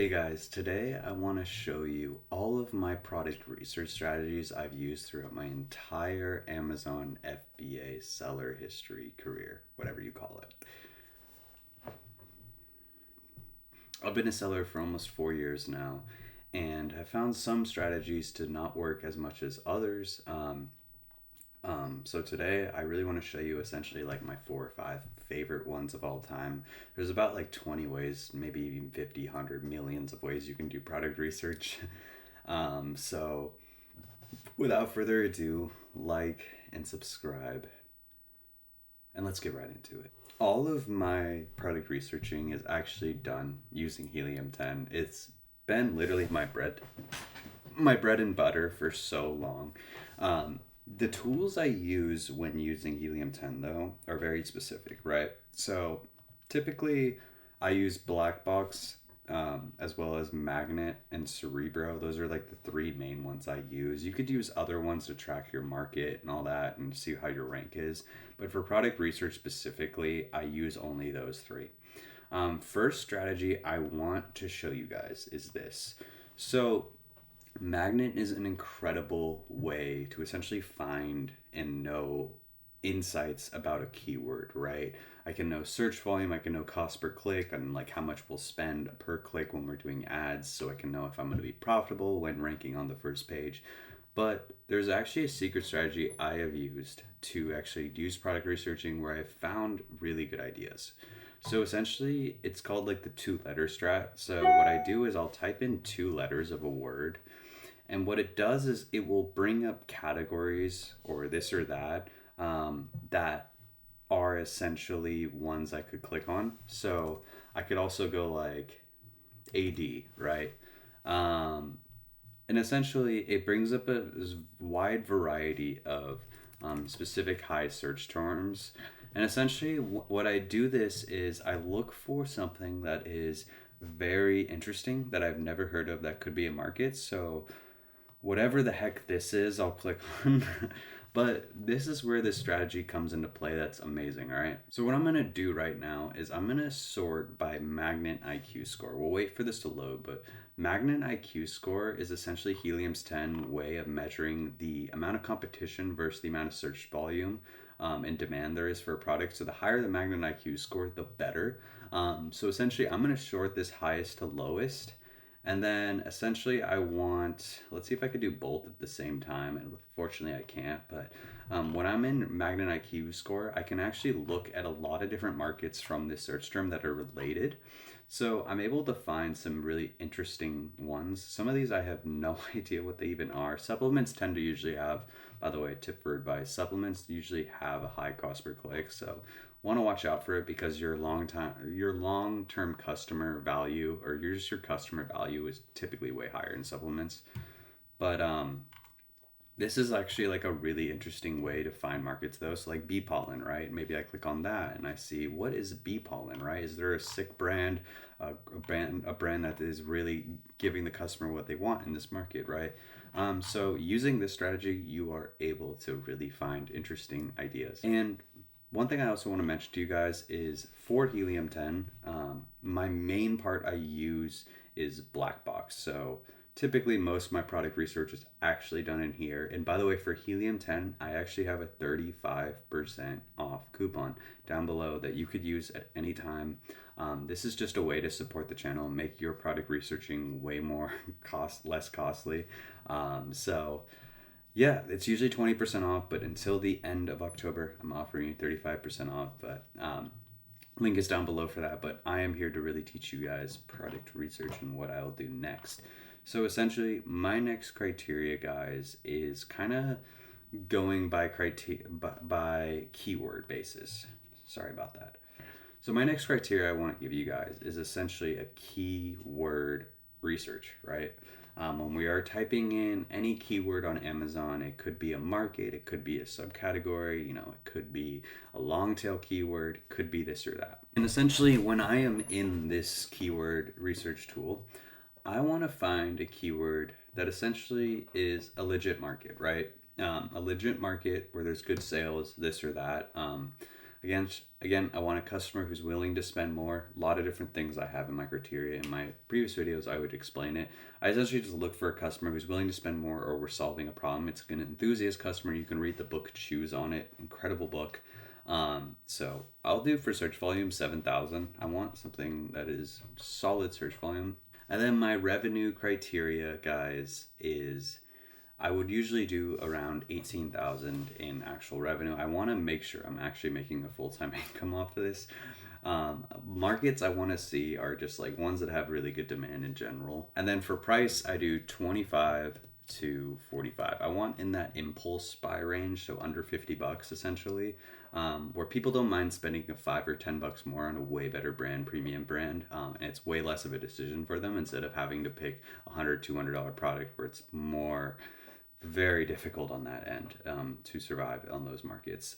Hey guys, today I want to show you all of my product research strategies I've used throughout my entire Amazon FBA seller history career, whatever you call it. I've been a seller for almost 4 years now, and have found some strategies to not work as much as others. So today I really want to show you essentially like my 4 or 5 favorite ones of all time. There's about like 20 ways, maybe even 50, 100 millions of ways you can do product research. So without further ado, like and subscribe, and let's get right into it. All of my product researching is actually done using Helium 10. It's been literally my bread and butter for so long. The tools I use when using Helium 10 though are very specific, right? So typically I use Blackbox, as well as Magnet and Cerebro. Those are like the three main ones I use. You could use other ones to track your market and all that and see how your rank is. But for product research specifically, I use only those three. First strategy I want to show you guys is this. So Magnet is an incredible way to essentially find and know insights about a keyword, right? I can know search volume, I can know cost per click, and like how much we'll spend per click when we're doing ads, so I can know if I'm going to be profitable when ranking on the first page. But there's actually a secret strategy I have used to actually use product researching where I've found really good ideas. So essentially, it's called like the two-letter strat. So what I do is I'll type in 2 letters of a word, and what it does is it will bring up categories or this or that, that are essentially ones I could click on. So I could also go like AD, right? Um, and essentially, it brings up a wide variety of specific high search terms. And essentially, what I do this is I look for something that is very interesting that I've never heard of that could be a market. So whatever the heck this is, I'll click on. But this is where this strategy comes into play that's amazing, all right? So what I'm gonna do right now is I'm gonna sort by Magnet IQ score. We'll wait for this to load, but Magnet IQ score is essentially Helium's 10 way of measuring the amount of competition versus the amount of search volume and demand there is for a product. So the higher the Magnet IQ score, the better. So essentially, I'm gonna sort this highest to lowest. And then essentially I want, let's see if I could do both at the same time. And unfortunately I can't, but when I'm in Magnet IQ score, I can actually look at a lot of different markets from this search term that are related. So I'm able to find some really interesting ones. Some of these I have no idea what they even are. Supplements tend to usually have, by the way, tip for advice, supplements usually have a high cost per click. So want to watch out for it because your long-term customer value, or your customer value, is typically way higher in supplements. But this is actually like a really interesting way to find markets though. So like bee pollen, right? Maybe I click on that and I see what is bee pollen, right? Is there a sick brand, a brand that is really giving the customer what they want in this market, right? So using this strategy, you are able to really find interesting ideas. And one thing I also want to mention to you guys is for Helium 10, my main part I use is black box. So typically most of my product research is actually done in here. And by the way, for Helium 10, I actually have a 35% off coupon down below that you could use at any time. This is just a way to support the channel and make your product researching way more less costly. So yeah, it's usually 20% off, but until the end of October, I'm offering you 35% off. But link is down below for that. But I am here to really teach you guys product research and what I'll do next. So essentially, my next criteria, guys, is kind of going by keyword basis. Sorry about that. So my next criteria I want to give you guys is essentially a keyword research, right? When we are typing in any keyword on Amazon, it could be a market, it could be a subcategory, it could be a long tail keyword, it could be this or that. And essentially, when I am in this keyword research tool, I want to find a keyword that essentially is a legit market, right? A legit market where there's good sales, this or that. Again, I want a customer who's willing to spend more. A lot of different things I have in my criteria. In my previous videos, I would explain it. I essentially just look for a customer who's willing to spend more, or we're solving a problem. It's an enthusiast customer. You can read the book Choose on it. Incredible book. So I'll do for search volume 7,000. I want something that is solid search volume. And then my revenue criteria, guys, is I would usually do around 18,000 in actual revenue. I want to make sure I'm actually making a full-time income off of this. Markets I want to see are just like ones that have really good demand in general. And then for price, I do 25 to 45. I want in that impulse buy range, so under 50 bucks essentially, where people don't mind spending a 5 or 10 bucks more on a way better brand, premium brand, and it's way less of a decision for them instead of having to pick $100, $200 product where it's more very difficult on that end to survive on those markets.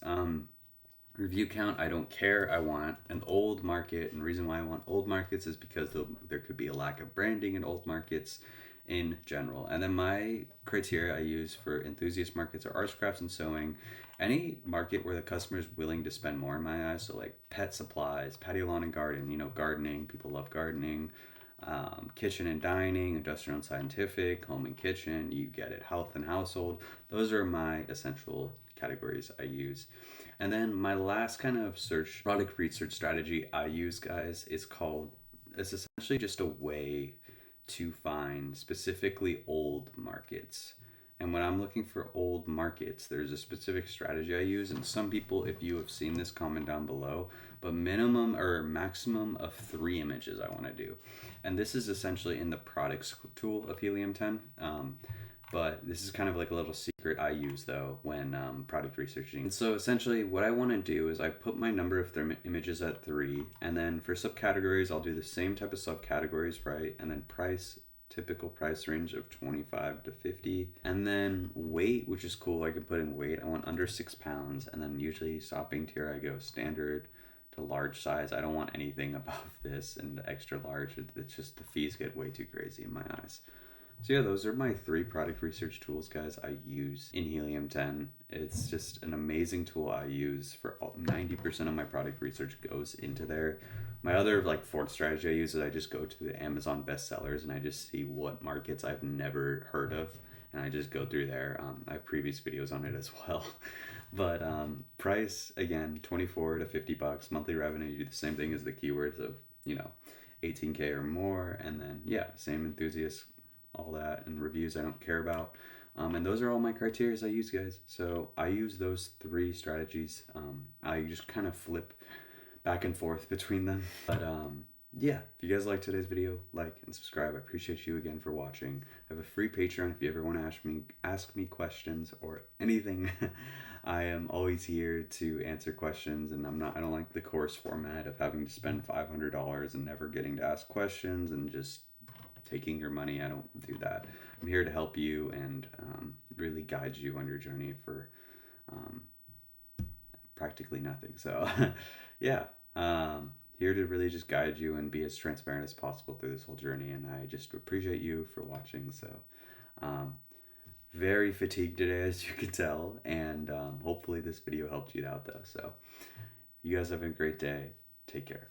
Review count, I don't care. I want an old market, and the reason why I want old markets is because there could be a lack of branding in old markets in general. And then my criteria I use for enthusiast markets are arts, crafts, and sewing. Any market where the customer is willing to spend more in my eyes, so like pet supplies, patio, lawn, and garden, gardening, people love gardening, kitchen and dining, industrial and scientific, home and kitchen, you get it, health and household. Those are my essential categories I use. And then my last kind of product research strategy I use, guys, it's essentially just a way to find specifically old markets. And when I'm looking for old markets, there's a specific strategy I use. And some people, if you have seen this, comment down below. But minimum or maximum of 3 images I want to do. And this is essentially in the products tool of Helium 10. But this is kind of like a little secret I use though when product researching. So essentially what I want to do is I put my number of images at 3, and then for subcategories I'll do the same type of subcategories, right? And then typical price range of 25 to 50. And then weight, which is cool, I can put in weight. I want under 6 pounds, and then usually shopping tier I go standard to large size. I don't want anything above this, and the extra large, it's just the fees get way too crazy in my eyes. So yeah, those are my 3 product research tools, guys, I use in Helium 10. It's just an amazing tool I use for 90% of my product research goes into there. My other 4th strategy I use is I just go to the Amazon bestsellers and I just see what markets I've never heard of, and I just go through there. I have previous videos on it as well. But price, again, 24 to 50 bucks. Monthly revenue, you do the same thing as the keywords of, 18K or more. And then, yeah, same enthusiast, all that, and reviews I don't care about. And those are all my criteria I use, guys. So I use those 3 strategies. I just kind of flip back and forth between them. But yeah, if you guys like today's video, like and subscribe. I appreciate you again for watching. I have a free Patreon if you ever want to ask me questions or anything. I am always here to answer questions, and I don't like the course format of having to spend $500 and never getting to ask questions and just taking your money. I don't do that. I'm here to help you and really guide you on your journey for practically nothing. So yeah, here to really just guide you and be as transparent as possible through this whole journey. And I just appreciate you for watching. So very fatigued today, as you can tell, and hopefully this video helped you out though. So you guys have a great day. Take care.